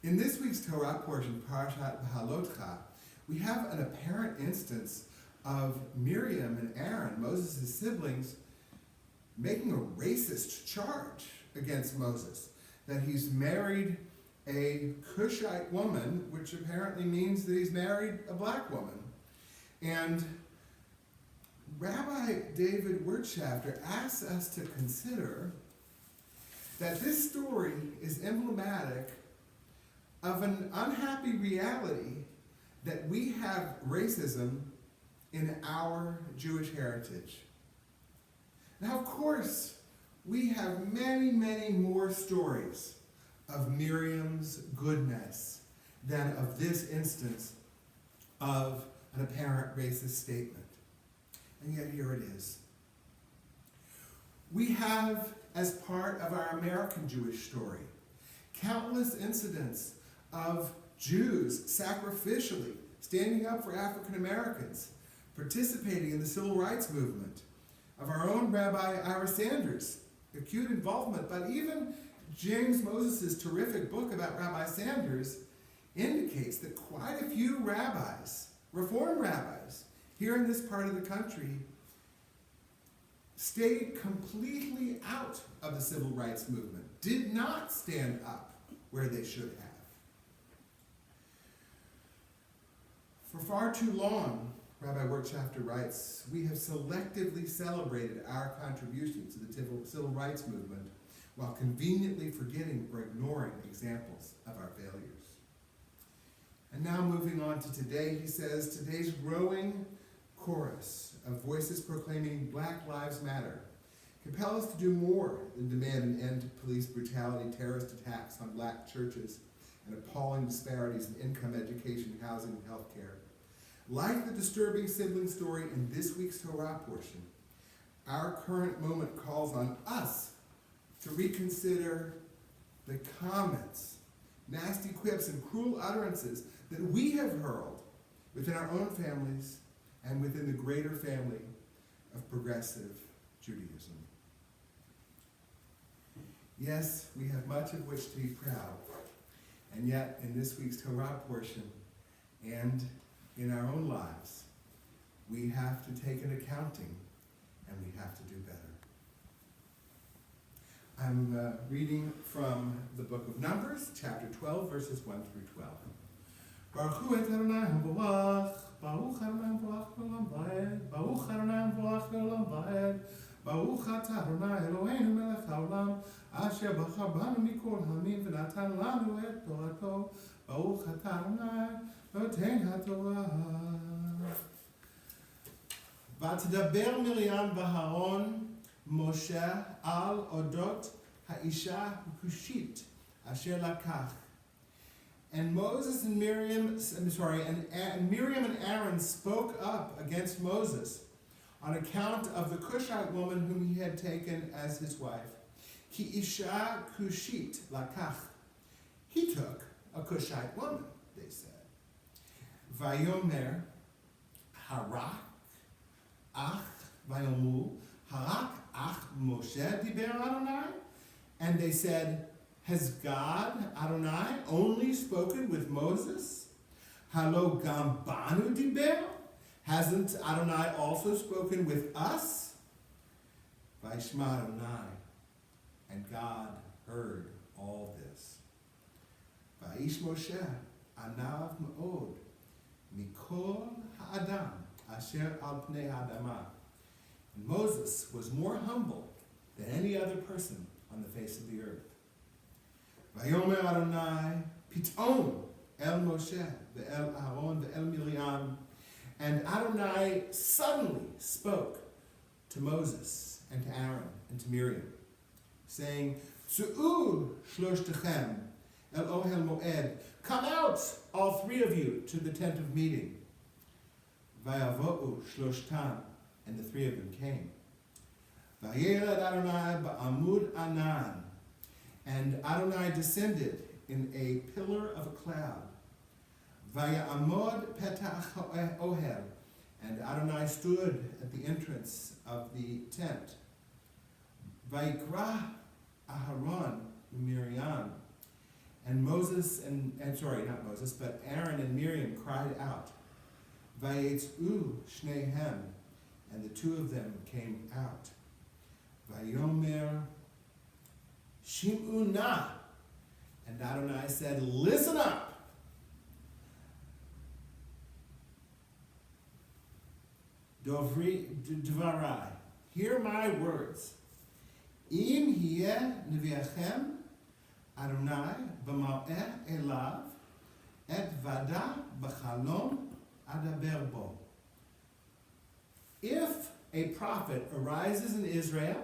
In this week's Torah portion, Parashat B'halotcha, we have an apparent instance of Miriam and Aaron, Moses' siblings, making a racist charge against Moses, that he's married a Cushite woman, which apparently means that he's married a black woman. And Rabbi David Wirtschafter asks us to consider that this story is emblematic of an unhappy reality that we have racism in our Jewish heritage. Now, of course, we have many, many more stories of Miriam's goodness than of this instance of an apparent racist statement. And yet here it is. We have, as part of our American Jewish story, countless incidents of Jews sacrificially standing up for African Americans, participating in the civil rights movement, of our own Rabbi Ira Sanders' acute involvement, but even James Moses' terrific book about Rabbi Sanders indicates that quite a few rabbis, Reform rabbis, here in this part of the country, stayed completely out of the civil rights movement, did not stand up where they should have. For far too long, Rabbi Wirtschafter writes, we have selectively celebrated our contributions to the civil rights movement while conveniently forgetting or ignoring examples of our failures. And now moving on to today, he says, today's growing chorus of voices proclaiming Black Lives Matter compel us to do more than demand an end to police brutality, terrorist attacks on black churches, and appalling disparities in income, education, housing, and health care. Like the disturbing sibling story in this week's Torah portion, our current moment calls on us to reconsider the comments, nasty quips, and cruel utterances that we have hurled within our own families and within the greater family of progressive Judaism. Yes, we have much of which to be proud, and yet in this week's Torah portion and in our own lives, we have to take an accounting and we have to do better. I'm reading from the book of Numbers, chapter 12, verses 1 through 12. Baruch hu et Adonai haborach, Baruch Adonai haborach le'olam va'ed, Baruch Adonai haborach le'olam va'ed, Baruch atah Adonai Eloheinu melech haolam, asher bachar banu mikol ha'amim v'natan lanu et torato, Baruch atah Adonai נותן התורה. ותדבר מרים ואהרון משה על אודות האישה הכושית אשר לקח. And Moses and Miriam, and Miriam and Aaron spoke up against Moses on account of the Cushite woman whom he had taken as his wife. Ki isha kushit lakach. He took a Cushite woman, they said. Vayomer harak ach vayomu harak ach Moshe diber Adonai. And they said, has God, Adonai, only spoken with Moses? Halo gam banu diber? Hasn't Adonai also spoken with us? Vaishma Adonai. And God heard all this. Vaish Moshe anav me'od mikol ha'adam asher al pnei ha'adama. And Moses was more humble than any other person on the face of the earth. Vayomer Adonai pitom el Moshe ve'el Aaron ve'el Miriam. And Adonai suddenly spoke to Moses and to Aaron and to Miriam, saying, Tzu'u shloshtekhem el ohel moed. Come out, all three of you, to the tent of meeting. Vayavo'u shloshtam. And the three of them came. Vayered Adonai ba'amud anan. And Adonai descended in a pillar of a cloud. Vayamod petach ohel. And Adonai stood at the entrance of the tent. Vayikra Aharon Miriam. And but Aaron and Miriam cried out. Vayetzu shnehem, and the two of them came out. Vayomer shim'u na, and Adonai said, listen up. Dovri dvarai, hear my words. Im hieh neviachem Adonai b'ma'eh elav et vada b'chalom adaber bo. If a prophet arises in Israel,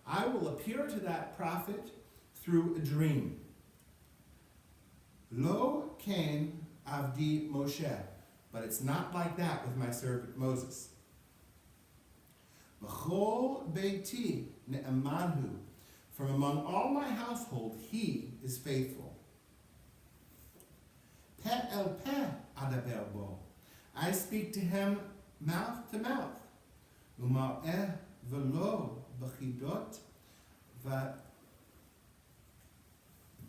I will appear to that prophet through a dream. Lo kain avdi Moshe, but it's not like that with my servant Moses. V'chol beiti ne'emanhu, from among all my household he is faithful. Peh el peh adaber bo, I speak to him mouth to mouth. U'ma'eh v'lo b'chidot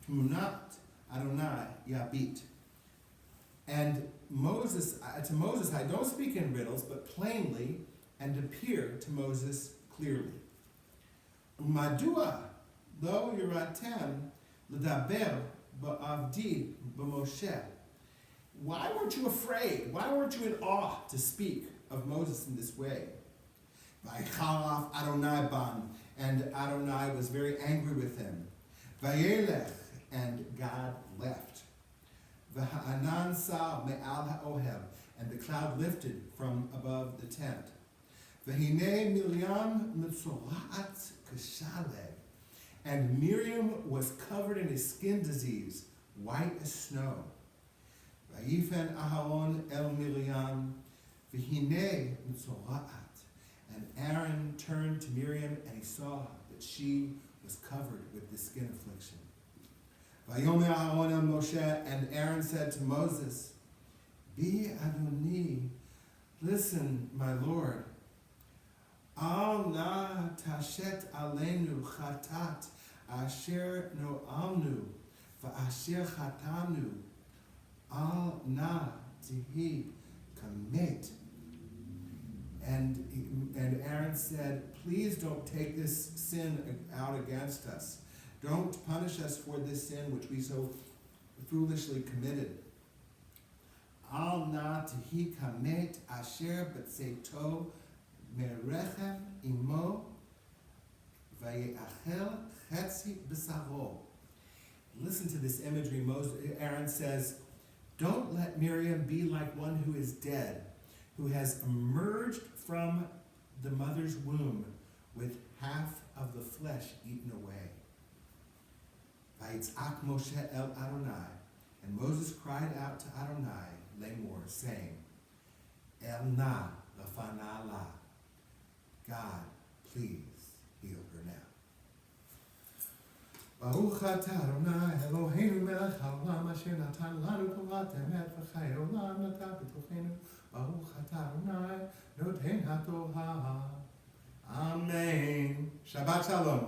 v'tmunat Adonai yabit. And to Moses, I don't speak in riddles, but plainly, and appear to Moses clearly. Umadua lo yiratem l'daber ba'avdi b'Moshe. Why weren't you afraid? Why weren't you in awe to speak of Moses in this way? Vaychalaf Adonai ban, and Adonai was very angry with him. Vayelech, and God left. V'ha'anan sa me'al ha'ohel, and the cloud lifted from above the tent. V'hinei Miriam mitzorat kashaleh, and Miriam was covered in a skin disease, white as snow. Vayifen Aharon el Miriam, v'hinei mitzorat, and Aaron turned to Miriam and he saw that she was covered with the skin affliction. Vayomer Aharon el Moshe, and Aaron said to Moses, Bi Adoni, listen, my Lord. Al na tashet aleinu chatat asher no'amnu va'asher chatanu. Al na tihi kamet. And Aaron said, please don't take this sin out against us. Don't punish us for this sin which we so foolishly committed. Al na tihi kamet asher betzeto merechem imo vayeachel chetzi b'saro. Listen to this imagery. Aaron says, don't let Miriam be like one who is dead, who has emerged from the mother's womb with half of the flesh eaten away. Vayitzak Moshe el Adonai, and Moses cried out to Adonai Lemor, saying, El na lefana la, God, please heal her now. Baruch atah Adonai Eloheinu melech haolam asher natan lanu torat emet v'chai olam nata b'tochenu. Baruch atah Adonai noten haTorah. Amen. Shabbat shalom.